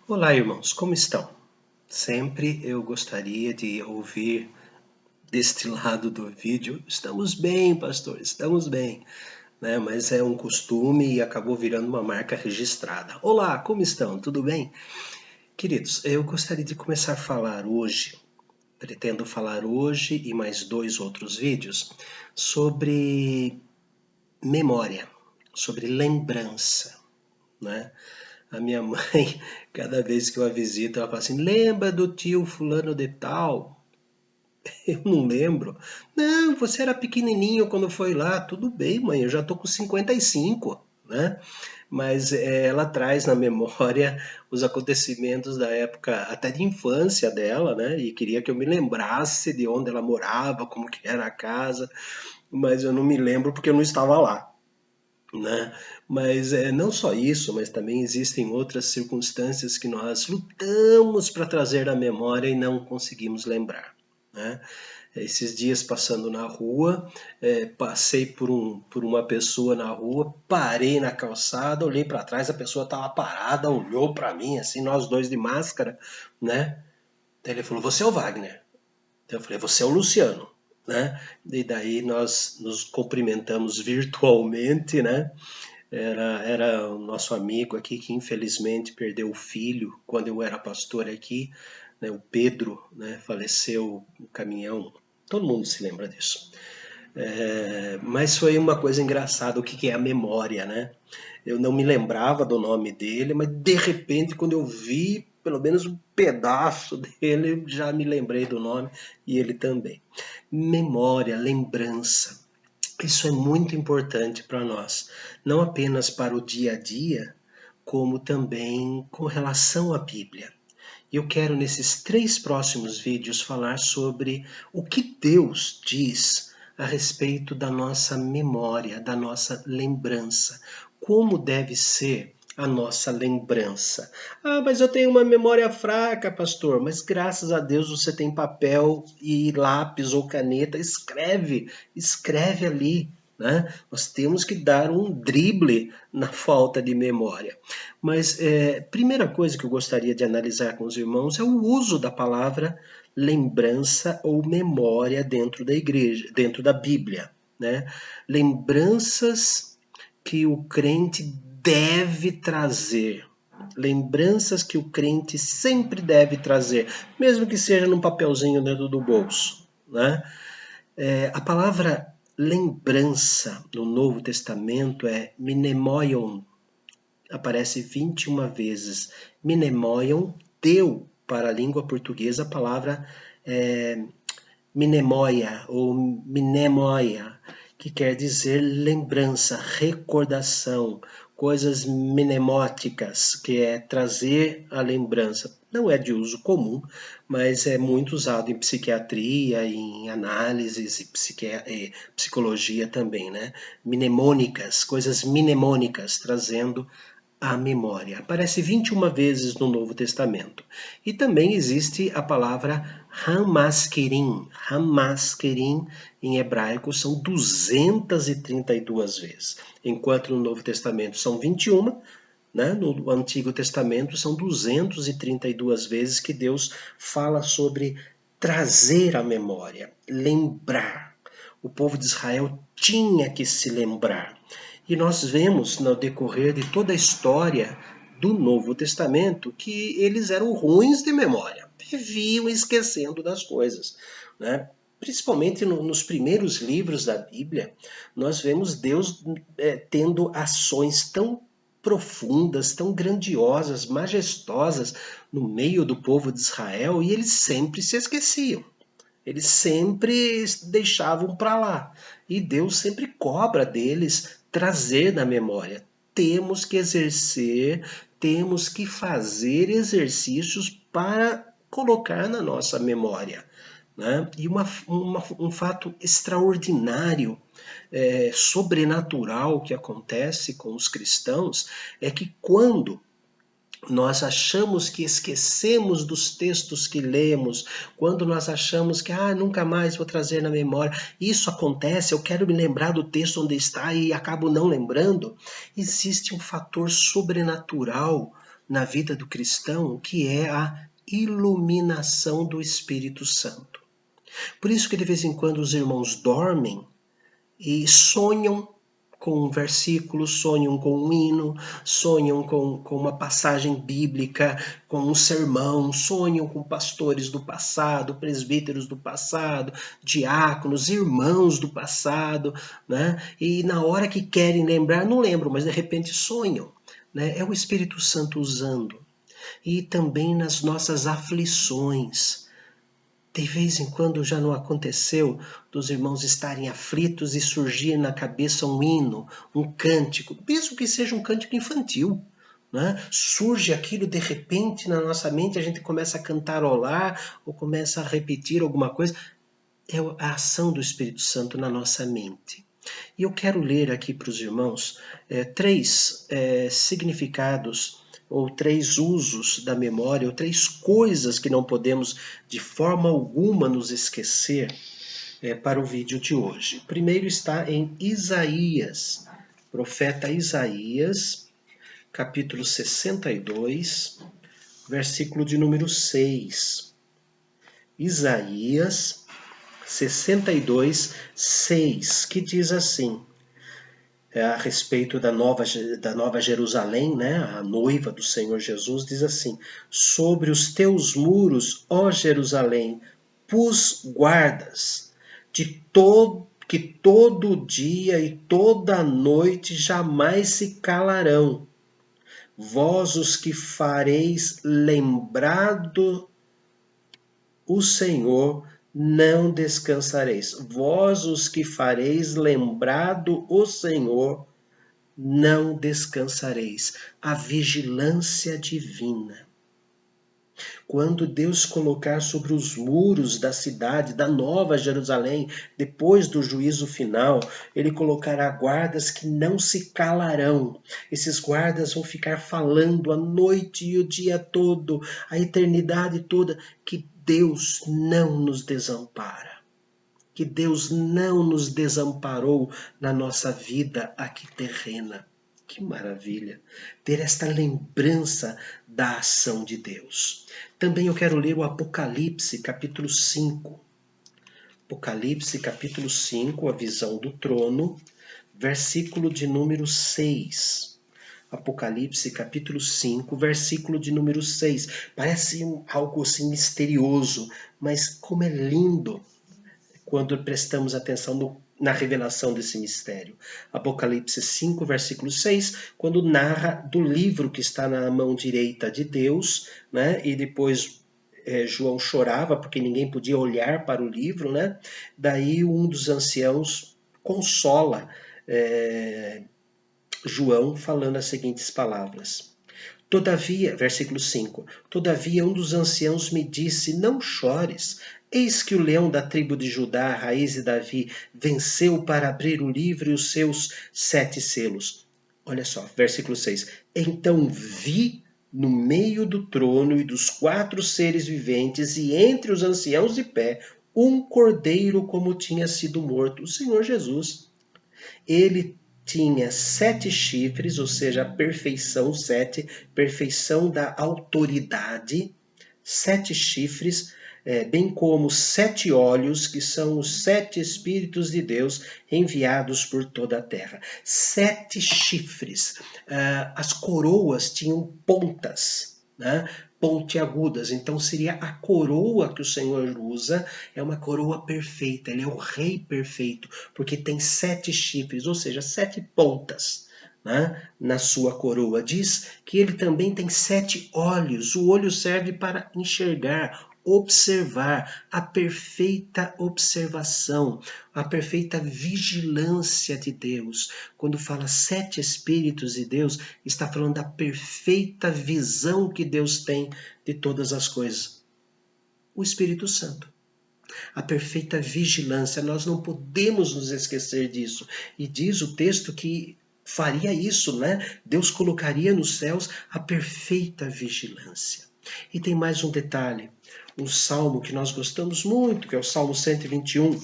Olá, irmãos, como estão? Sempre eu gostaria de ouvir deste lado do vídeo. Estamos bem, pastor, estamos bem, né? Mas é um costume e acabou virando uma marca registrada. Olá, como estão? Tudo bem? Queridos, eu gostaria de começar a falar hoje, pretendo falar hoje e mais dois outros vídeos, sobre memória, sobre lembrança, né? A minha mãe, cada vez que eu a visito, ela fala assim: lembra do tio fulano de tal? Eu não lembro. Não, você era pequenininho quando foi lá. Tudo bem, mãe, eu já tô com 55, né? Mas ela traz na memória os acontecimentos da época, até de infância dela, né? E queria que eu me lembrasse de onde ela morava, como que era a casa, mas eu não me lembro porque eu não estava lá, né? Mas não só isso, mas também existem outras circunstâncias que nós lutamos para trazer à memória e não conseguimos lembrar, né? Esses dias passando na rua, passei por uma pessoa na rua, parei na calçada, olhei para trás, a pessoa estava parada, olhou para mim, assim, nós dois de máscara, né? Daí ele falou: Você é o Wagner? Então eu falei: Você é o Luciano, né? E daí nós nos cumprimentamos virtualmente, né? Era o nosso amigo aqui que infelizmente perdeu o filho quando eu era pastor aqui, né, o Pedro, né, faleceu no caminhão. Todo mundo se lembra disso. Mas foi uma coisa engraçada, o que é a memória, né? Eu não me lembrava do nome dele, mas de repente, quando eu vi pelo menos um pedaço dele, já me lembrei do nome e ele também. Memória, lembrança. Isso é muito importante para nós, não apenas para o dia a dia, como também com relação à Bíblia. E eu quero, nesses três próximos vídeos, falar sobre o que Deus diz a respeito da nossa memória, da nossa lembrança. Como deve ser a nossa lembrança. Ah, mas eu tenho uma memória fraca, pastor. Mas graças a Deus você tem papel e lápis ou caneta. Escreve ali. Né? Nós temos que dar um drible na falta de memória. Mas primeira coisa que eu gostaria de analisar com os irmãos é o uso da palavra lembrança ou memória dentro da igreja, dentro da Bíblia, né? Lembranças que o crente deve trazer. Lembranças que o crente sempre deve trazer, mesmo que seja num papelzinho dentro do bolso, né? A palavra lembrança no Novo Testamento é mnemoion, aparece 21 vezes. Mnemoion deu para a língua portuguesa a palavra mnemoia ou mnemoia, que quer dizer lembrança, recordação, coisas mnemóticas, que é trazer a lembrança. Não é de uso comum, mas é muito usado em psiquiatria, em análises e psicologia também, né? Mnemônicas, coisas mnemônicas, trazendo a memória. Aparece 21 vezes no Novo Testamento. E também existe a palavra Hamaskerim. Hamaskerim em hebraico são 232 vezes, enquanto no Novo Testamento são 21, né? No Antigo Testamento são 232 vezes que Deus fala sobre trazer a memória, lembrar. O povo de Israel tinha que se lembrar. E nós vemos no decorrer de toda a história do Novo Testamento que eles eram ruins de memória, viviam esquecendo das coisas, né? Principalmente nos primeiros livros da Bíblia, nós vemos Deus tendo ações tão profundas, tão grandiosas, majestosas no meio do povo de Israel e eles sempre se esqueciam. Eles sempre deixavam para lá. E Deus sempre cobra deles trazer na memória. Temos que exercer, temos que fazer exercícios para colocar na nossa memória. Né? E um fato extraordinário, sobrenatural que acontece com os cristãos é que quando nós achamos que esquecemos dos textos que lemos, quando nós achamos que nunca mais vou trazer na memória, isso acontece, eu quero me lembrar do texto onde está e acabo não lembrando, existe um fator sobrenatural na vida do cristão, que é a iluminação do Espírito Santo. Por isso que de vez em quando os irmãos dormem e sonham com um versículo, sonham com um hino, sonham com uma passagem bíblica, com um sermão, sonham com pastores do passado, presbíteros do passado, diáconos, irmãos do passado, né? E na hora que querem lembrar, não lembram, mas de repente sonham, né? É o Espírito Santo usando. E também nas nossas aflições. De vez em quando já não aconteceu dos irmãos estarem aflitos e surgir na cabeça um hino, um cântico, mesmo que seja um cântico infantil. Né? Surge aquilo de repente na nossa mente, a gente começa a cantarolar ou começa a repetir alguma coisa. É a ação do Espírito Santo na nossa mente. E eu quero ler aqui para os irmãos três significados ou três usos da memória, ou três coisas que não podemos de forma alguma nos esquecer para o vídeo de hoje. O primeiro está em Isaías, profeta Isaías, capítulo 62, versículo de número 6. Isaías 62, 6, que diz assim, a respeito da nova Jerusalém, né? A noiva do Senhor Jesus, diz assim: sobre os teus muros, ó Jerusalém, pus guardas, que todo dia e toda noite jamais se calarão. Vós os que fareis lembrado o Senhor, não descansareis. Vós os que fareis lembrado o Senhor, não descansareis. A vigilância divina. Quando Deus colocar sobre os muros da cidade, da nova Jerusalém, depois do juízo final, ele colocará guardas que não se calarão. Esses guardas vão ficar falando a noite e o dia todo, a eternidade toda, que Deus não nos desampara. Que Deus não nos desamparou na nossa vida aqui terrena. Que maravilha ter esta lembrança da ação de Deus. Também eu quero ler o Apocalipse, capítulo 5. Apocalipse, capítulo 5, a visão do trono, versículo de número 6. Apocalipse, capítulo 5, versículo de número 6. Parece algo assim misterioso, mas como é lindo quando prestamos atenção na revelação desse mistério. Apocalipse 5, versículo 6, quando narra do livro que está na mão direita de Deus, né? E depois João chorava porque ninguém podia olhar para o livro, né? Daí um dos anciãos consola João falando as seguintes palavras. Todavia, versículo 5, todavia um dos anciãos me disse, não chores, eis que o leão da tribo de Judá, raiz de Davi, venceu para abrir o livro e os seus 7 selos. Olha só, versículo 6, então vi no meio do trono e dos 4 seres viventes e entre os anciãos de pé, um cordeiro como tinha sido morto, o Senhor Jesus. Ele tinha 7 chifres, ou seja, a perfeição, 7, perfeição da autoridade, 7 chifres, bem como 7 olhos, que são os 7 Espíritos de Deus enviados por toda a terra. 7 chifres. As coroas tinham pontas, né? Pontiagudas, então seria a coroa que o Senhor usa, é uma coroa perfeita, ele é o rei perfeito, porque tem 7 chifres, ou seja, 7 pontas, né, na sua coroa. Diz que ele também tem 7 olhos, o olho serve para enxergar, observar, a perfeita observação, a perfeita vigilância de Deus. Quando fala 7 Espíritos de Deus, está falando da perfeita visão que Deus tem de todas as coisas. O Espírito Santo. A perfeita vigilância, nós não podemos nos esquecer disso. E diz o texto que faria isso, né? Deus colocaria nos céus a perfeita vigilância. E tem mais um detalhe, um salmo que nós gostamos muito, que é o Salmo 121.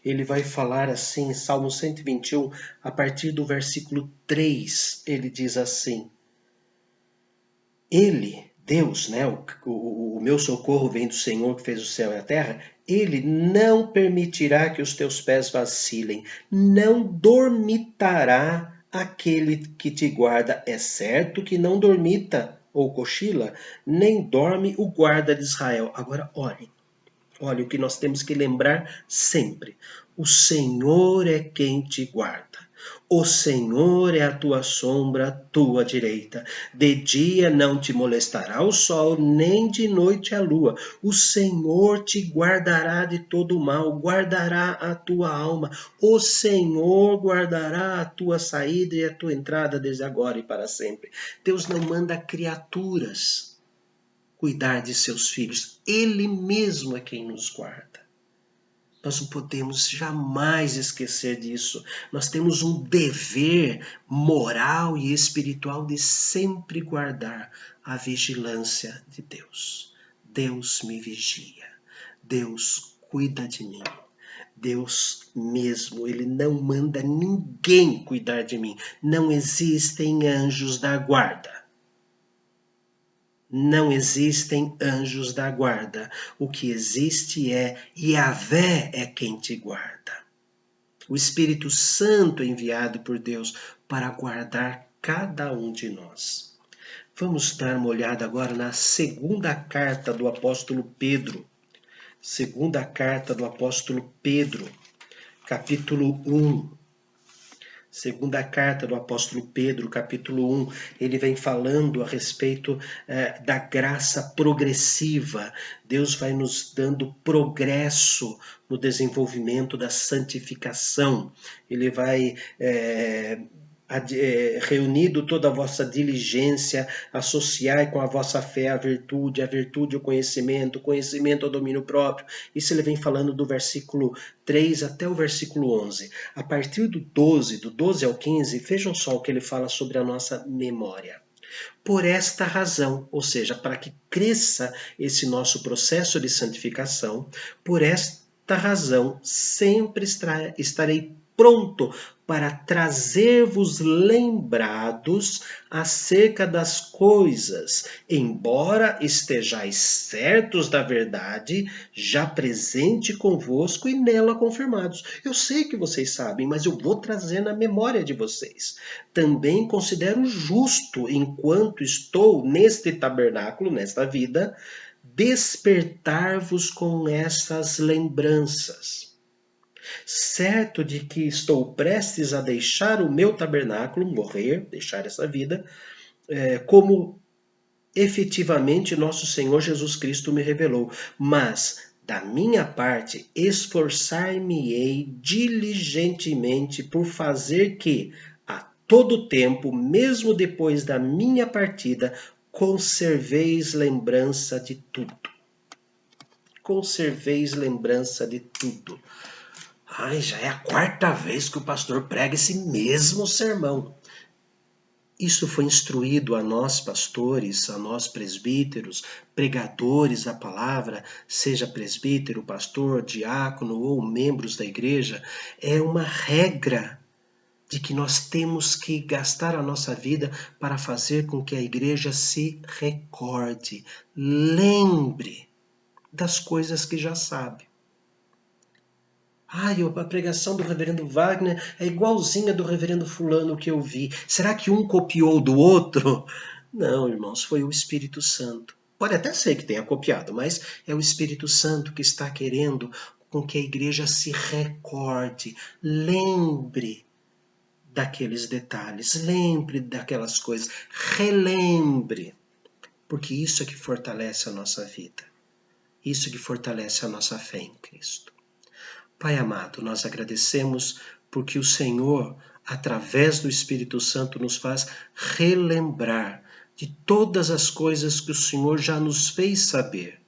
Ele vai falar assim, Salmo 121, a partir do versículo 3, ele diz assim: Ele, Deus, né, o meu socorro vem do Senhor que fez o céu e a terra, ele não permitirá que os teus pés vacilem, não dormitará aquele que te guarda. É certo que não dormita ou cochila, nem dorme o guarda de Israel. Agora, olhe o que nós temos que lembrar sempre. O Senhor é quem te guarda. O Senhor é a tua sombra, a tua direita. De dia não te molestará o sol, nem de noite a lua. O Senhor te guardará de todo mal, guardará a tua alma. O Senhor guardará a tua saída e a tua entrada desde agora e para sempre. Deus não manda criaturas cuidar de seus filhos. Ele mesmo é quem nos guarda. Nós não podemos jamais esquecer disso. Nós temos um dever moral e espiritual de sempre guardar a vigilância de Deus. Deus me vigia. Deus cuida de mim. Deus mesmo, ele não manda ninguém cuidar de mim. Não existem anjos da guarda. Não existem anjos da guarda. O que existe é Yahvé é quem te guarda. O Espírito Santo é enviado por Deus para guardar cada um de nós. Vamos dar uma olhada agora na segunda carta do apóstolo Pedro. Segunda carta do apóstolo Pedro, capítulo 1. Segunda carta do apóstolo Pedro, capítulo 1, ele vem falando a respeito da graça progressiva. Deus vai nos dando progresso no desenvolvimento da santificação. Ele vai reunido toda a vossa diligência, associai com a vossa fé a virtude o conhecimento, o conhecimento ao domínio próprio. Isso ele vem falando do versículo 3 até o versículo 11. A partir do 12 ao 15, vejam só o que ele fala sobre a nossa memória. Por esta razão, ou seja, para que cresça esse nosso processo de santificação, por esta razão sempre estarei pronto para trazer-vos lembrados acerca das coisas, embora estejais certos da verdade, já presente convosco e nela confirmados. Eu sei que vocês sabem, mas eu vou trazer na memória de vocês. Também considero justo, enquanto estou neste tabernáculo, nesta vida, despertar-vos com essas lembranças. Certo de que estou prestes a deixar o meu tabernáculo, morrer, deixar essa vida, como efetivamente nosso Senhor Jesus Cristo me revelou. Mas, da minha parte, esforçar-me-ei diligentemente por fazer que, a todo tempo, mesmo depois da minha partida, conserveis lembrança de tudo. Conserveis lembrança de tudo. Ai, já é a quarta vez que o pastor prega esse mesmo sermão. Isso foi instruído a nós pastores, a nós presbíteros, pregadores da palavra, seja presbítero, pastor, diácono ou membros da igreja, é uma regra de que nós temos que gastar a nossa vida para fazer com que a igreja se recorde, lembre das coisas que já sabe. A pregação do reverendo Wagner é igualzinha do reverendo fulano que eu vi. Será que um copiou do outro? Não, irmãos, foi o Espírito Santo. Pode até ser que tenha copiado, mas é o Espírito Santo que está querendo com que a igreja se recorde, lembre daqueles detalhes, lembre daquelas coisas, relembre, porque isso é que fortalece a nossa vida, isso que fortalece a nossa fé em Cristo. Pai amado, nós agradecemos porque o Senhor, através do Espírito Santo, nos faz relembrar de todas as coisas que o Senhor já nos fez saber.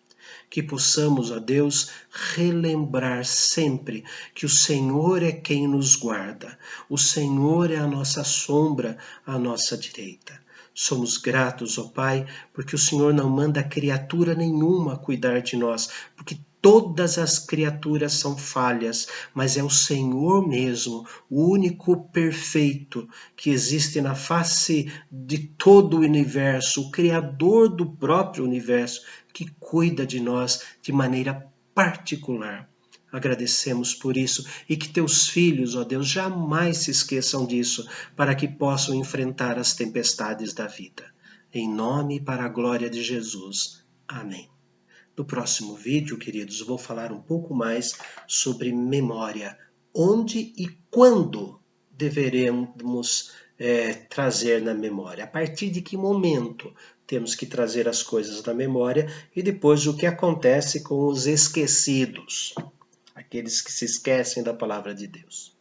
Que possamos, ó Deus, relembrar sempre que o Senhor é quem nos guarda, o Senhor é a nossa sombra, a nossa direita. Somos gratos, ó Pai, porque o Senhor não manda criatura nenhuma cuidar de nós, porque todas as criaturas são falhas, mas é o Senhor mesmo, o único perfeito que existe na face de todo o universo, o Criador do próprio universo, que cuida de nós de maneira particular. Agradecemos por isso e que teus filhos, ó Deus, jamais se esqueçam disso, para que possam enfrentar as tempestades da vida. Em nome e para a glória de Jesus. Amém. No próximo vídeo, queridos, vou falar um pouco mais sobre memória. Onde e quando deveremos trazer na memória? A partir de que momento temos que trazer as coisas na memória? E depois o que acontece com os esquecidos, aqueles que se esquecem da palavra de Deus.